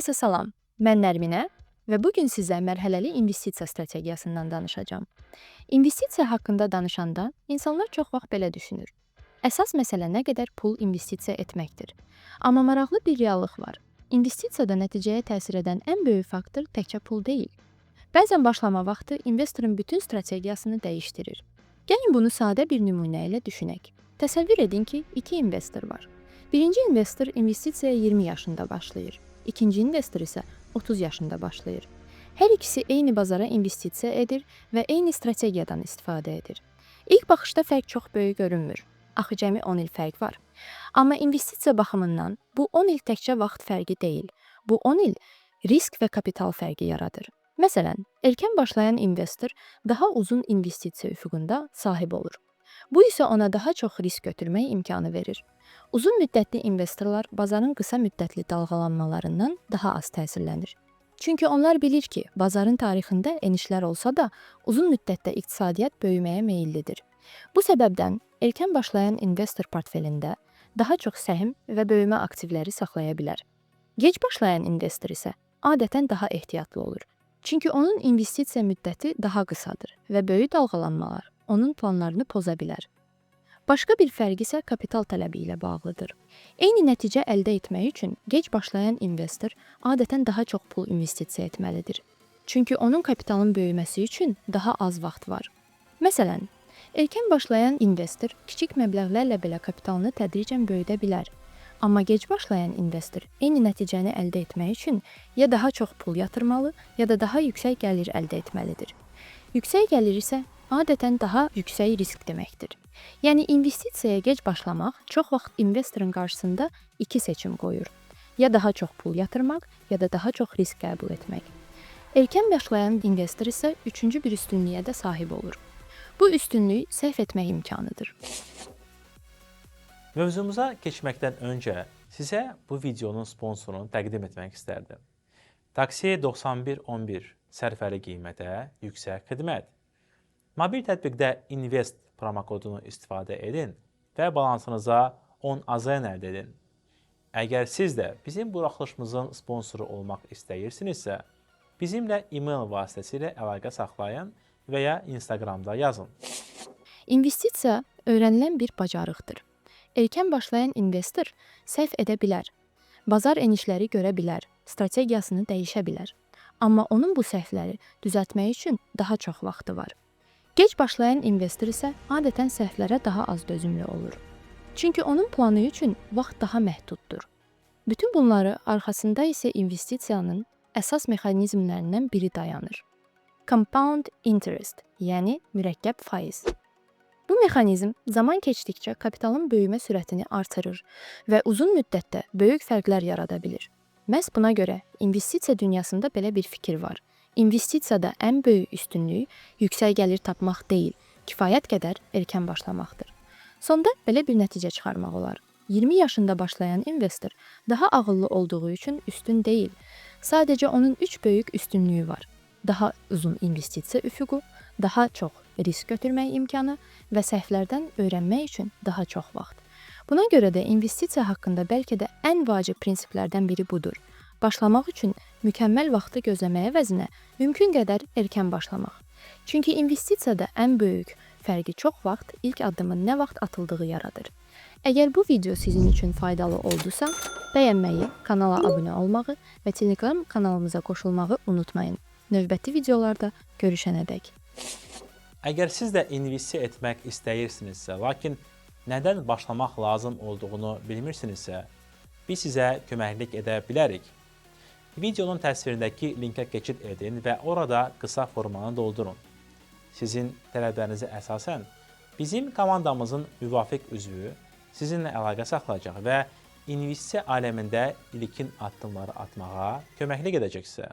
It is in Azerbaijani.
Hamınıza salam. Mən Nərminə və bu gün sizə mərhələli investisiya strategiyasından danışacağam. İnvestisiya haqqında danışanda insanlar çox vaxt belə düşünür. Əsas məsələ nə qədər pul investisiya etməkdir. Amma maraqlı bir reallıq var. İnvestisiyada nəticəyə təsir edən ən böyük faktor təkcə pul deyil. Bəzən başlama vaxtı investorun bütün strategiyasını dəyişdirir. Gəlin bunu sadə bir nümunə ilə düşünək. Təsəvvür edin ki, iki investor var. Birinci investor investisiyaya 20 yaşında başlayır. İkinci investor isə 30 yaşında başlayır. Hər ikisi eyni bazara investisiya edir və eyni strategiyadan istifadə edir. İlk baxışda fərq çox böyük görünmür. Axı cəmi 10 il fərq var. Amma investisiya baxımından bu 10 il təkcə vaxt fərqi deyil. Bu 10 il risk və kapital fərqi yaradır. Məsələn, erkən başlayan investor daha uzun investisiya üfüqunda sahib olur. Bu isə ona daha çox risk götürmək imkanı verir. Uzun müddətli investorlar bazarın qısa müddətli dalğalanmalarından daha az təsirlənir. Çünki onlar bilir ki, bazarın tarixində enişlər olsa da, uzun müddətdə iqtisadiyyat böyüməyə meyillidir. Bu səbəbdən erkən başlayan investor portfelində daha çox səhm və böyümə aktivləri saxlaya bilər. Gec başlayan investor isə adətən daha ehtiyatlı olur. Çünki onun investisiya müddəti daha qısadır və böyük dalğalanmalar onun planlarını poza bilər. Başqa bir fərq isə kapital tələbi ilə bağlıdır. Eyni nəticə əldə etmək üçün gec başlayan investor adətən daha çox pul investisiya etməlidir. Çünki onun kapitalın böyüməsi üçün daha az vaxt var. Məsələn, erkən başlayan investor kiçik məbləğlərlə belə kapitalını tədricən böyüdə bilər. Amma gec başlayan investor eyni nəticəni əldə etmək üçün ya daha çox pul yatırmalı, ya da daha yüksək gəlir əldə etməlidir. Yüksək gəlir isə adətən daha yüksək risk deməkdir. Yəni investisiyaya gec başlamaq çox vaxt investorun qarşısında iki seçim qoyur. Ya daha çox pul yatırmaq, ya da daha çox risk qəbul etmək. Erkən başlayan investor isə üçüncü bir üstünlüyə də sahib olur. Bu üstünlük səhv etmək imkanıdır. Mövzumuza keçməkdən öncə sizə bu videonun sponsorunu təqdim etmək istərdim. Taksi 9111 sərfəli qiymətə yüksək xidmət. Mobil tətbiqdə Invest promokodunu istifadə edin və balansınıza 10 AZN əldə edin. Əgər siz də bizim buraxılışımızın sponsoru olmaq istəyirsinizsə, bizimlə e-mail vasitəsilə əlaqə saxlayın və ya Instagramda yazın. İnvestisiya öyrənilən bir bacarıqdır. Erkən başlayan investor səhv edə bilər. Bazar enişləri görə bilər, strategiyasını dəyişə bilər. Amma onun bu səhvləri düzəltmək üçün daha çox vaxtı var. Gec başlayan investor isə adətən səhvlərə daha az dözümlü olur. Çünki onun planı üçün vaxt daha məhduddur. Bütün bunları arxasında isə investisiyanın əsas mexanizmlərindən biri dayanır. Compound interest, yəni mürəkkəb faiz. Bu mexanizm zaman keçdikcə kapitalın böyümə sürətini artırır və uzun müddətdə böyük fərqlər yarada bilir. Məhz buna görə investisiya dünyasında belə bir fikir var. İnvestisiyada ən böyük üstünlük yüksək gəlir tapmaq deyil, kifayət qədər erkən başlamaqdır. Sonda belə bir nəticə çıxarmaq olar. 20 yaşında başlayan investor daha ağıllı olduğu üçün üstün deyil. Sadəcə onun 3 böyük üstünlüyü var. Daha uzun investisiya üfüqü, daha çox risk götürmək imkanı və səhvlərdən öyrənmək üçün daha çox vaxt. Buna görə də investisiya haqqında bəlkə də ən vacib prinsiplərdən biri budur. Başlamaq üçün mükəmməl vaxtı gözləməyə əvəzinə mümkün qədər erkən başlamaq. Çünki investisiyada ən böyük fərqi çox vaxt ilk addımın nə vaxt atıldığı yaradır. Əgər bu video sizin üçün faydalı oldusa, bəyənməyi, kanala abunə olmağı və Telegram kanalımıza qoşulmağı unutmayın. Növbəti videolarda görüşənədək. Əgər siz də investisiya etmək istəyirsinizsə, lakin nədən başlamaq lazım olduğunu bilmirsinizsə, biz sizə köməklik edə bilərik. Videonun təsvirindəki linkə keçid edin və orada qısa formanı doldurun. Sizin tələblərinizə əsasən bizim komandamızın müvafiq üzvü sizinlə əlaqə saxlayacaq və investisiya aləmində ilkin addımları atmağa köməklik edəcək sizə.